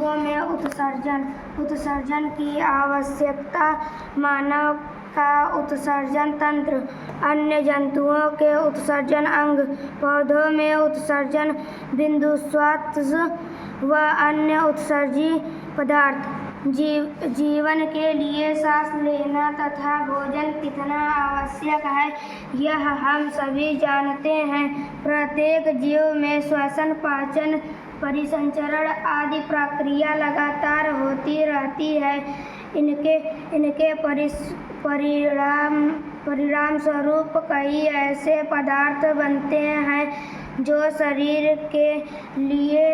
जीवों में उत्सर्जन की आवश्यकता। मानव का उत्सर्जन तंत्र, अन्य जंतुओं के उत्सर्जन अंग, पौधों में उत्सर्जन बिंदु, श्वास व अन्य उत्सर्जी पदार्थ। जीवन के लिए सांस लेना तथा भोजन कितना आवश्यक है यह हम सभी जानते हैं। प्रत्येक जीव में श्वसन, पाचन, परिसंचरण आदि प्रक्रिया लगातार होती रहती है। इनके परिणाम स्वरूप कई ऐसे पदार्थ बनते हैं जो शरीर के लिए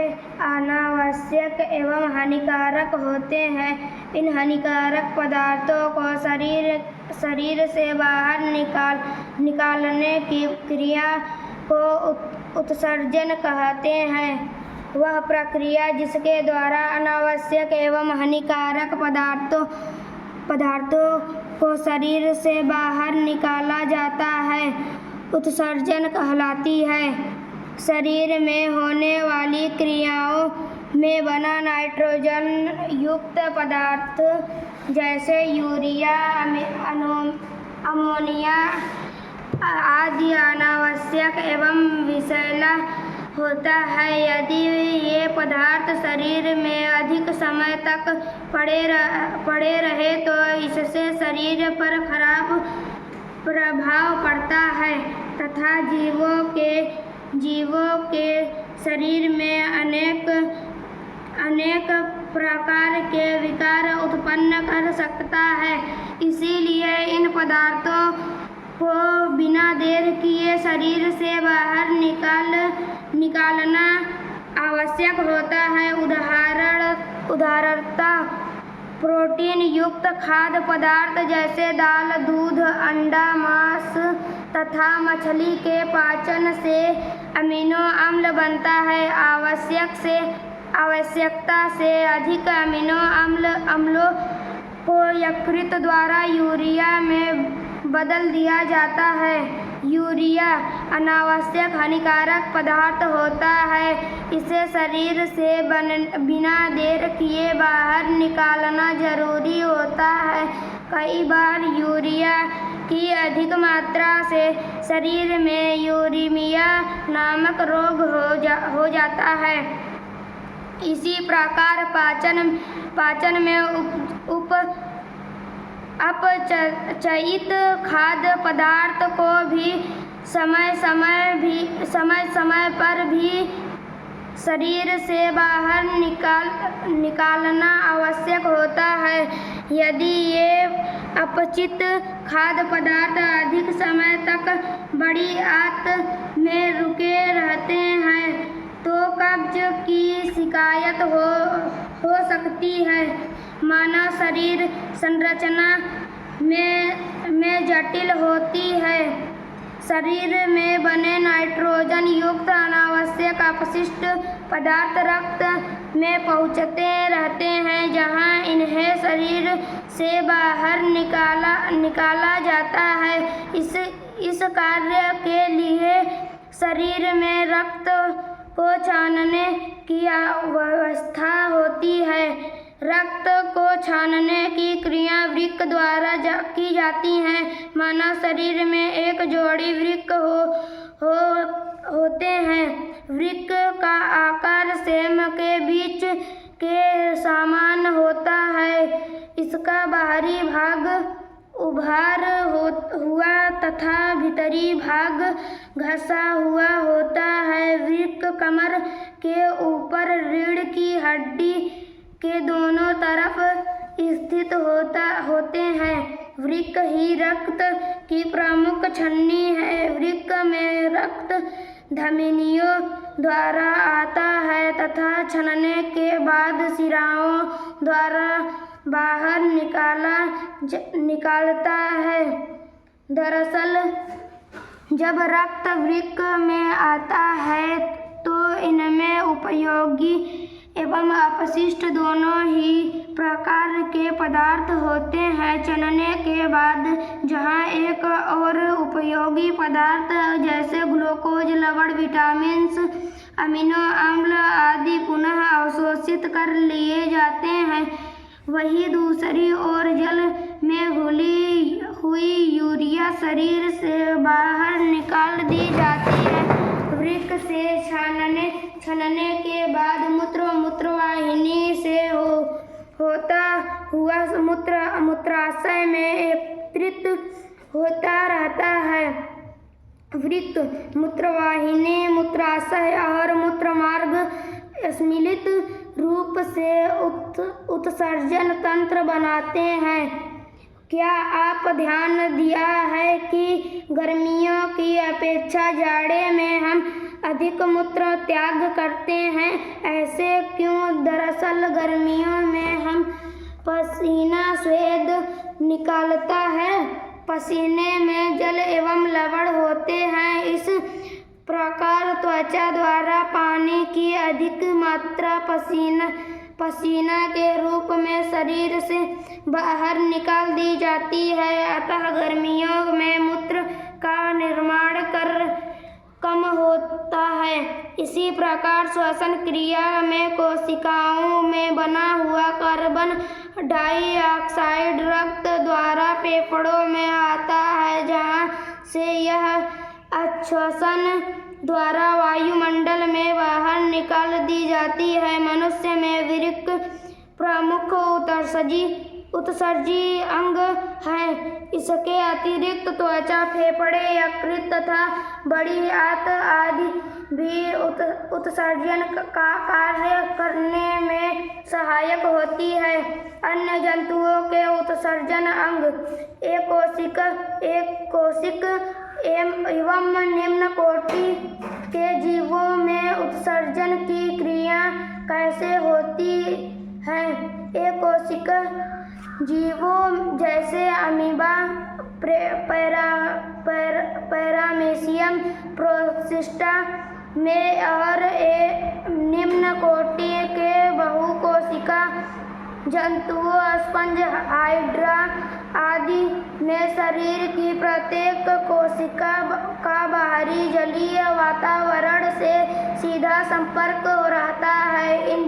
अनावश्यक एवं हानिकारक होते हैं। इन हानिकारक पदार्थों को शरीर से बाहर निकालने की क्रिया को उत्सर्जन कहते हैं। वह प्रक्रिया जिसके द्वारा अनावश्यक एवं हानिकारक पदार्थों को शरीर से बाहर निकाला जाता है, उत्सर्जन कहलाती है। शरीर में होने वाली क्रियाओं में बना नाइट्रोजन युक्त पदार्थ जैसे यूरिया, अमोनिया आदि अनावश्यक एवं विषैला होता है। यदि ये पदार्थ शरीर में अधिक समय तक पड़े रहे तो इससे शरीर पर खराब प्रभाव पड़ता है तथा जीवों के शरीर में अनेक प्रकार के विकार उत्पन्न कर सकता है। इसीलिए इन पदार्थों को बिना देर किए शरीर से बाहर निकालना आवश्यक होता है। उदाहरणतः प्रोटीन युक्त खाद्य पदार्थ जैसे दाल, दूध, अंडा, मांस तथा मछली के पाचन से अमीनो अम्ल बनता है। आवश्यकता से अधिक अमीनो अम्लों को यकृत द्वारा यूरिया में बदल दिया जाता है। यूरिया अनावश्यक हानिकारक पदार्थ होता है। इसे शरीर से बिना देर किए बाहर निकालना जरूरी होता है। कई बार यूरिया की अधिक मात्रा से शरीर में यूरेमिया नामक रोग हो जाता है। इसी प्रकार पाचन में अपचयित खाद्य पदार्थ को भी समय समय पर भी शरीर से बाहर निकालना आवश्यक होता है। यदि ये अपचित खाद्य पदार्थ अधिक समय तक बड़ी आंत में रुके रहते हैं तो कब्ज की शिकायत हो सकती है। मानव शरीर संरचना में जटिल होती है। शरीर में बने नाइट्रोजन युक्त अनावश्यक अपशिष्ट पदार्थ रक्त में पहुँचते रहते हैं, जहाँ इन्हें शरीर से बाहर निकाला जाता है। इस कार्य के लिए शरीर में रक्त को छानने की व्यवस्था होती है। रक्त को छानने की क्रिया वृक्क द्वारा की जाती है। मानव शरीर में एक जोड़ी वृक्क होते हैं। वृक्क का आकार सेम के बीच के समान होता है। इसका बाहरी भाग उभार हुआ तथा भीतरी भाग घसा हुआ होता है। वृक्क कमर के ऊपर रीढ़ की हड्डी के दोनों तरफ स्थित होते हैं। वृक्क ही रक्त की प्रमुख छन्नी है। वृक्क में रक्त धमनियों द्वारा आता है तथा छनने के बाद शिराओं द्वारा बाहर निकालता है। दरअसल जब रक्त वृक्क में आता है तो इनमें उपयोगी एवं अपशिष्ट दोनों ही प्रकार के पदार्थ होते हैं। चलने के बाद जहाँ एक और उपयोगी पदार्थ जैसे ग्लूकोज, लवण, विटामिन्स अमीनो अम्ल आदि पुनः अवशोषित कर लिए जाते हैं। वहीं दूसरी ओर जल में घुली हुई यूरिया शरीर से बाहर निकाल दी जाती है। वृक्क से छानने के बाद मूत्रवाहिनी से होता हुआ मूत्राशय में एकत्रित होता रहता है। वृक्क, मूत्रवाहिनी, मूत्राशय और मूत्रमार्ग सम्मिलित रूप से उत्सर्जन तंत्र बनाते हैं। क्या आप ध्यान दिया है कि गर्मियों की अपेक्षा जाड़े में हम अधिक मूत्र त्याग करते हैं? ऐसे क्यों? दरअसल गर्मियों में हम पसीना स्वेद निकालता है। पसीने में जल एवं लवण होते हैं। इस प्रकार त्वचा द्वारा पानी की अधिक मात्रा पसीना के रूप में शरीर से बाहर निकाल दी जाती है। अतः गर्मियों में मूत्र का निर्माण कम होता है। इसी प्रकार श्वसन क्रिया में कोशिकाओं में बना हुआ कार्बन डाइऑक्साइड रक्त द्वारा फेफड़ों में आता है, जहाँ से यह अश्वसन द्वारा वायुमंडल में बाहर निकाल दी जाती है। मनुष्य में वृक्क प्रमुख उत्सर्जी अंग है। इसके अतिरिक्त त्वचा, फेफड़े, यकृत तथा बड़ी आंत आदि भी उत्सर्जन का कार्य करने में सहायक होती है। अन्य जंतुओं के उत्सर्जन अंग एक कोशिक एवं निम्न कोटि के जीवों में उत्सर्जन की क्रिया कैसे होती है? एक कोशिक जीवों जैसे अमीबा, पैरामीशियम, प्रोटिस्टा में और निम्न कोटि के बहुकोशिका जंतुओं, स्पंज, हाइड्रा आदि में शरीर की प्रत्येक कोशिका का बाहरी जलीय वातावरण से सीधा संपर्क रहता है। इन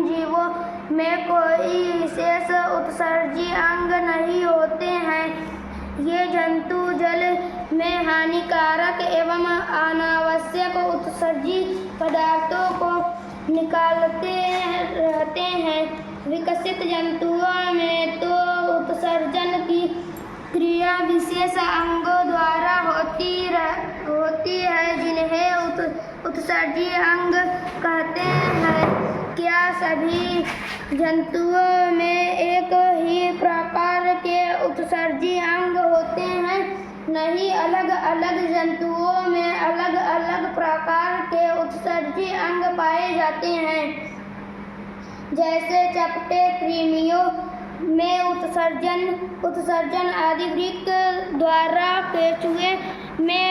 जीवों में कोई विशेष उत्सर्जी अंग नहीं होते हैं। ये जंतु जल में हानिकारक एवं अनावश्यक उत्सर्जी पदार्थों को निकालते रहते हैं। विकसित जंतुओं में तो उत्सर्जन की क्रिया विशेष अंगों द्वारा होती है, जिन्हें उत्सर्जी अंग कहते हैं। क्या सभी जंतुओं में एक ही प्रकार के उत्सर्जी अंग होते हैं? नहीं, अलग अलग जंतुओं में अलग अलग प्रकार के उत्सर्जी अंग पाए जाते हैं। जैसे चपटे कृमियों में उत्सर्जन आदि, वृक्क द्वारा केंचुए में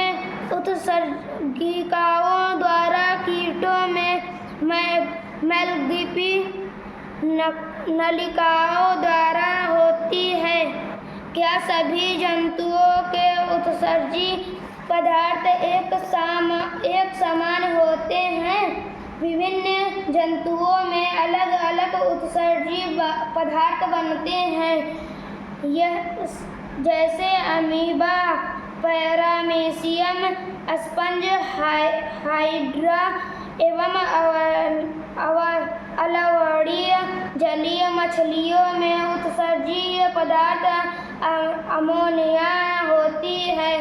उत्सर्गिकाओं द्वारा, कीटों में मेलगिपी नलिकाओं द्वारा होती है। क्या सभी जंतुओं के उत्सर्जी पदार्थ एक समान होते हैं? विभिन्न जंतुओं में अलग अलग उत्सर्जी पदार्थ बनते हैं। यह जैसे अमीबा, पैरामीशियम, स्पंज, हाइड्रा एवं अलवणीय जलीय मछलियों में उत्सर्जी पदार्थ अमोनिया होती है।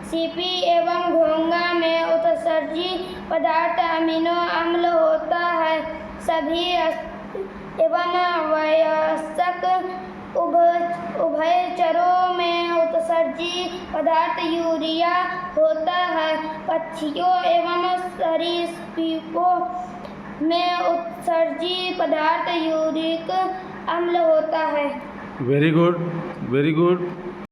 सीपी एवं घोंघा में उत्सर्जी पदार्थ अमीनो अम्ल होता है। सभी एवं वयस्क उभयचरों में उत्सर्जी पदार्थ यूरिया होता है। पक्षियों एवं सरीसृपों में उत्सर्जी पदार्थ यूरिक अम्ल होता है। Very good.